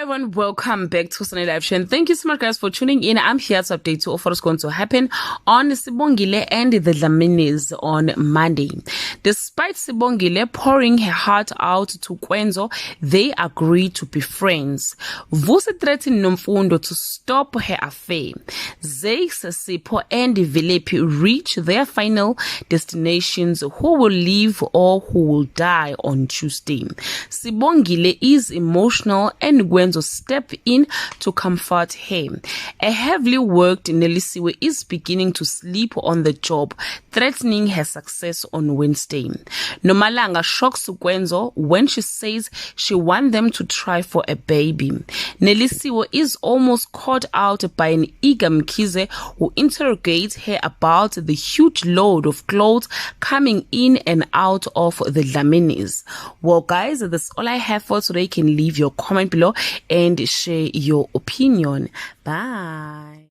everyone, welcome back to Sunday Live Show, and thank you so much guys for tuning in. I'm here to update you of what's going to happen on Sibongile and the Dlaminis on Monday. Despite Sibongile pouring her heart out to Kwenzo, they agreed to be friends. Vusi threatened Nomfundo to stop her affair. Zakes, Sipho and Vilepi reach their final destinations, who will live or who will die on Tuesday. Sibongile is emotional and Kwenzo step in to comfort her. A heavily worked Nelisiwe is beginning to sleep on the job, threatening her success on Wednesday. Nomalanga shocks Kwenzo when she says she wants them to try for a baby. Nelisiwe is almost caught out by an eager Mkhize who interrogates her about the huge load of clothes coming in and out of the Dlaminis. Well guys, that's all I have for today. You can leave your comment below and share your opinion. Bye.